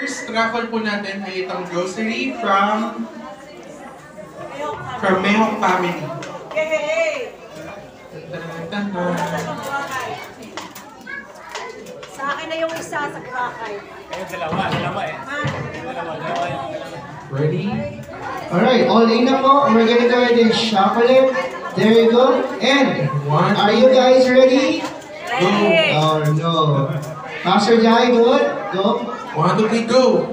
first raffle po natin ay itong grocery from Mehong Family. Sa akin na yung isa sa kakay. Dalawa eh. Ready? Alright, all in na po. We're gonna go ahead and shuffle it. There you go. And, are you guys ready? Go! Oh no. Pastor Jai, good? Go. 1, 2, 3, go!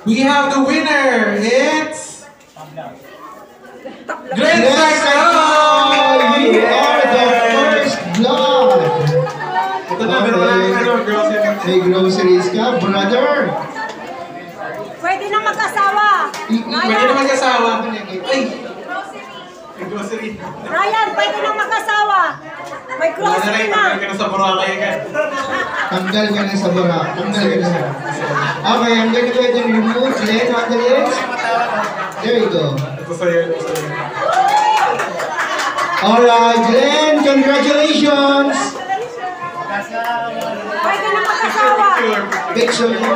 We have the winner! It's... Glenn Saxon! You are the first blood. Ito na, meron lang yung ano, grocery. May groceries ka, brother. Pwede na mag-asawa. Pwede na mag-asawa. Ay! May grocery. Ryan, pwede na mag-asawa. May grocery na. Tanggal ka na sa Boracay agad. Tanggal ka na sa bara. Tanggal ka na sa bara. Okay, I'm gonna go ahead and remove Glenn on the list. There you go. Ito sa'yo, ito sa'yo. Alright, Glenn, congratulations. Pwede na mag-asawa. Picture mo.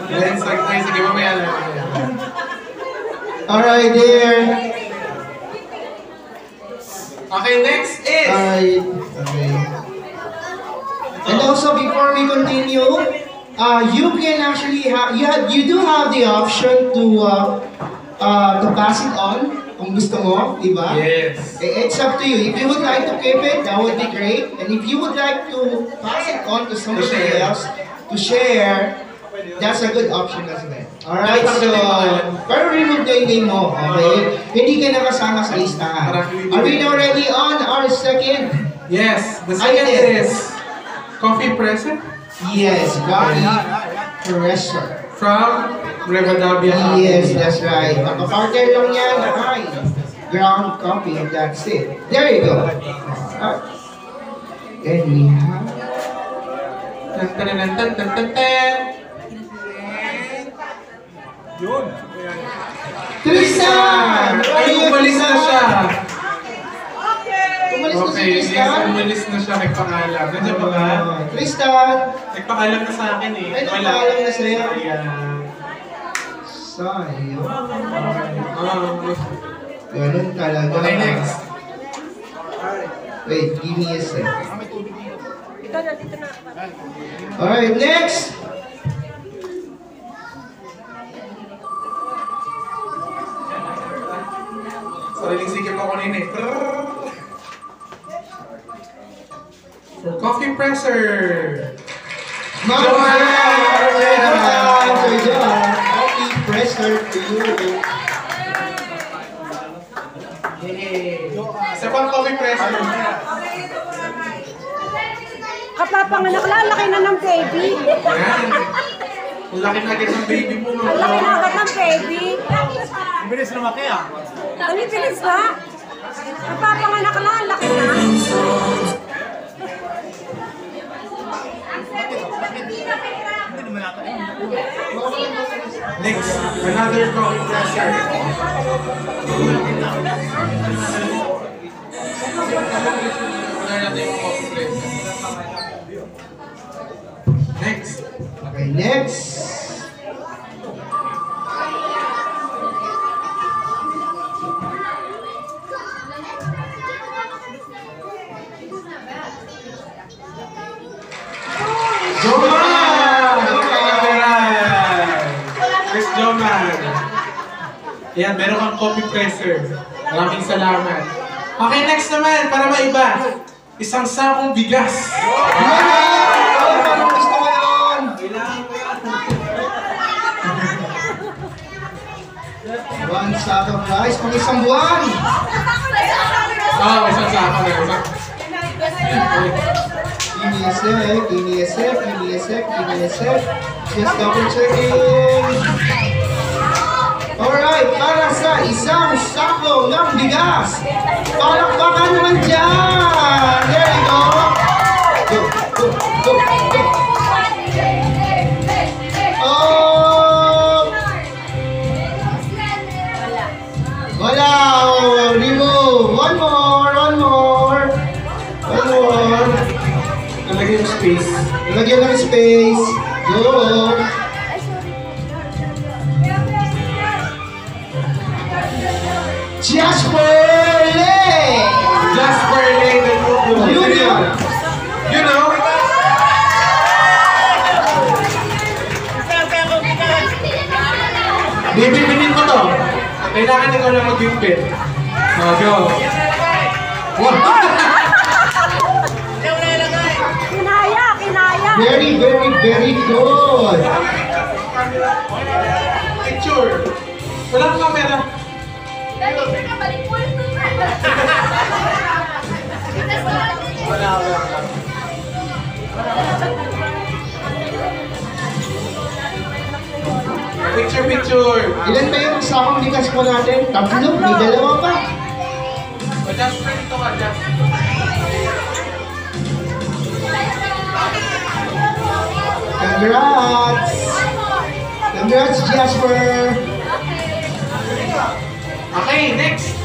Glenn Saxon, sige mamaya lang. Alright, there. Okay, next is... Alright, okay. And also, before we continue, you can actually you do have the option to pass it on kung gusto mo, di ba? Yes. It's up to you. If you would like to keep it, that would be great. And if you would like to pass it on to somebody else to share, that's a good option as well. Alright, so, pero remove na yung name mo, okay? Hindi ka nakasama sa listahan. Are we now ready on our second? Yes, the second is... Coffee presser? Yes, coffee presser. From Rivadavia. Yes, that's right. Naka-partner lang yan, okay. Ground coffee, and that's it. There you go. Then we have... Yun. Tristan! Ay, umalis na siya. Umalis na si Okay, yes, Tristan? umalis na siya. Nagpakalam. Nandiyan ba ka? Tristan! Nagpakalam na sa akin eh. Ay, nagpaalam na sa'yo. Ayan. Sayang. Um, Ganun talaga. Okay, next. Wait, give me a sec. Dito na, dito na. Alright, next! Sariling sikip ako kanina eh. For coffee presser. Mama! Sir John! Coffee presser to you. Isa pang coffee presser. Kapapanganak lang, laki na ng baby. Yan. Ang laki na agad ng baby mo. Ang laki na agad ng baby. Ang bilis lumaki ah. Ang bilis na. Kapapanganak lang, ang laki na. Hindi naman natin. Next, another coffee presser. Wala natin yung coffee presser. Next. Okay, next. Joman! Chris Joman. Yan, meron kang coffee presser. Maraming salamat. Okay, next naman, para maiba. Isang sakong bigas. Parang gusto ko yun! One sack of rice pang isang buwan! Isang sako na. Give me a sec, give me a sec, give me a sec, give me a sec. Just double checking. Alright, para sa isang sako ng bigas. Palakpakan naman dyan! There you go! Go, go, go, go! Oh! Wala! Oh, remove! One more! Lagyan ng space. Go! Jasper Lay! Jasper Lay, the football. You know? You know? Bibibinin ko to. Kailangan ikaw lang mag-bibit. Oh, go. Wow. Kinaya, kinaya. Very, very, very good. Picture. Walang camera. Picture, picture. Ilan ba yung sakong likas po natin? Tatlo, may dalawa pa. O, Jasper, ito ka, Jasper. Congrats! Congrats, Jasper! Okay, next.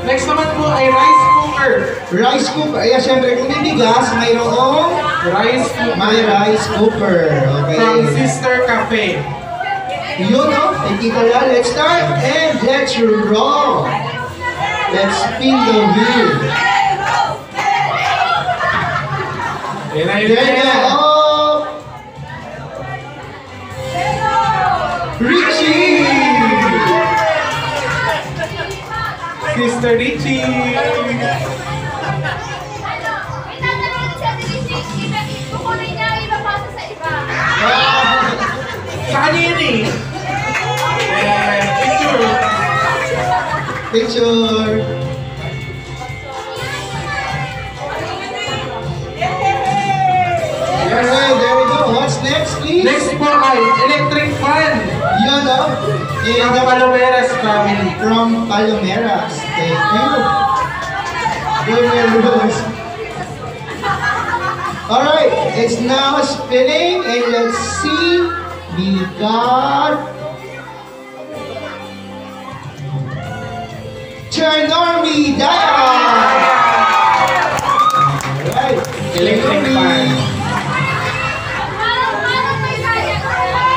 Next naman po ay rice cooker. Rice cooker. Ayan, syempre, kung may bigas, mayroong Rice cooker. may rice cooker. Okay. From Sister Cafe. Yun, no? Kita lang. Let's start and let's roll. Let's spin the wheel. Yan na, yun Then, na. oh! Richie! Sister Richie. Sa kanya yun eh. Picture. Picture. Alright, there we go. What's next, please? Next po ay electric fan. Yun, no? From And, Palomeras family. from Palomeras. Thank you. Good Rose. Alright, it's now spinning and let's see. We got Chernormi Dial. Alright, Electric fan.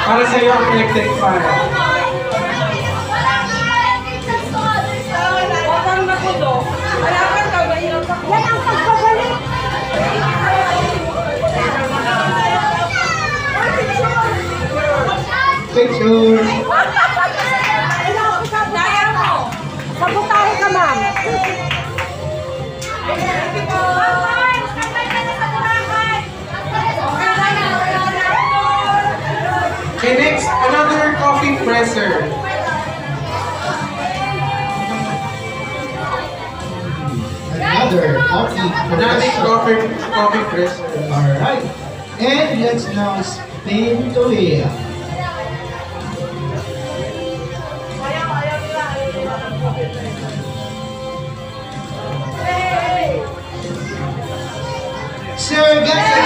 Para sa iyo ang electric fan. Huwag kang magulo. Wala kang kabayang ka. Yan ang pagbabalik. Picture. Sabotahe ka, ma'am. Okay, next, another coffee presser. Another coffee Another presser. coffee presser. Alright. And let's now spin the wheel. Sir Gatsa!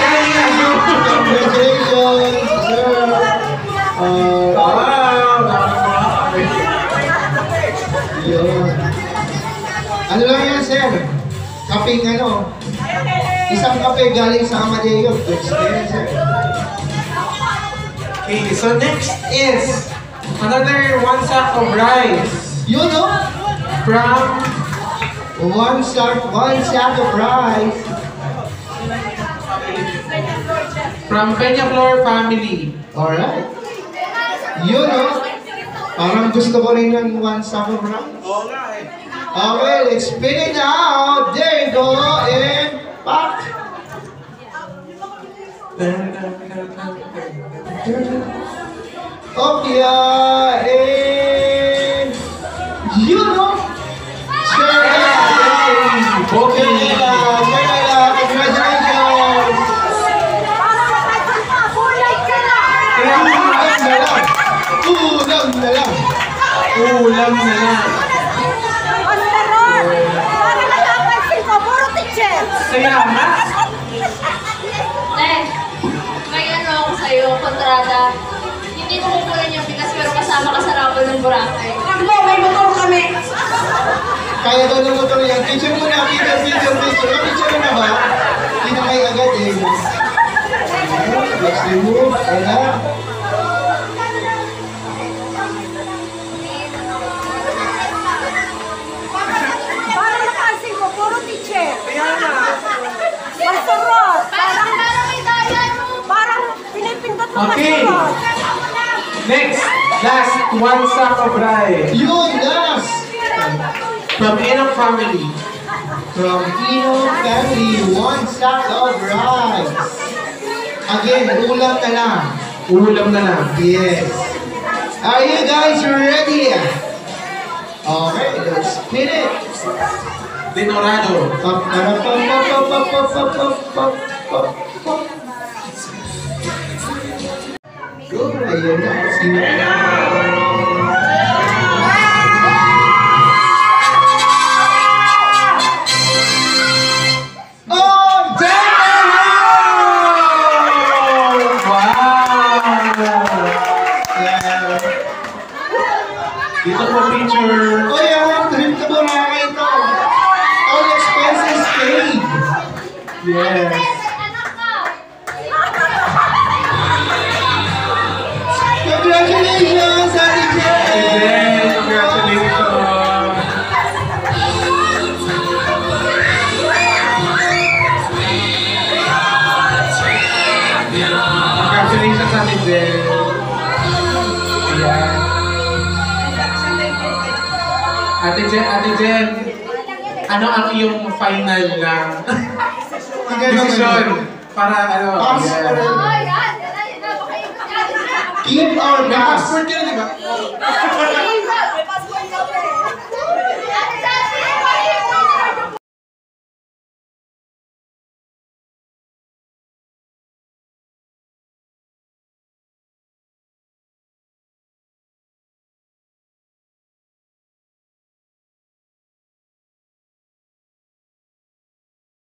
Congratulations, sir! Wow! Yun. Ano lang yan, sir? Kaping ano? Isang kape galing sa Amadeo. Good experience, sir. Okay, so next is another one sack of rice Yun, no? from One sack of rice. Peñaflor family. Alright. Yun, no? Parang gusto ko rin ng one sack of rice. Oo nga eh. Okay, let's spin it out. There you go. And back. Opia and you know. Congratulations. Para makasal ka, kulay ka na. Ulam na lang. Ulam na lang. Ano na ron? Para nakapansin ko, puro teacher. Kaya nga. Len, may ano ako sa'yo, kontrata. Hindi ko kukunin yung bigas pero kasama ka sa raffle ng Boracay. Wag mo, may motor kami. Kaya daw ng motor yan. Picture mo na. Picture. Picture na ba? Kinakay agad eh. Let's remove. Ayan. Parang napansin ko, puro teacher. Pastor Ross. Parang may daya mo. Parang pinipindot mo Okay. Pastor Ross. Next, last, one sack of rice. Yun, last. From Enoch family. From Eno family, one sack of rice. Again, ulam na lang. Ulam na lang. Yes. Are you guys ready? Okay, let's spin it. Denorado. Pop, para, pop, pop, pop, pop, pop, pop, pop, pop, pop. Good. Ayun na. Oh, Wow! Dito po picture. oh yeah, trip to Boracay ito. All expenses paid. Yes. Anak ka. Congratulations, Ate Jen! Yes, congratulations. Congratulations sa atin, Jen. Ayan. Ate Jen, ano ang iyong final na decision? Para ano? Pass Ayan. or Oh, yan. Yan. Baka yung keep or May pass? passport ka na, di ba? May passport ka pa eh.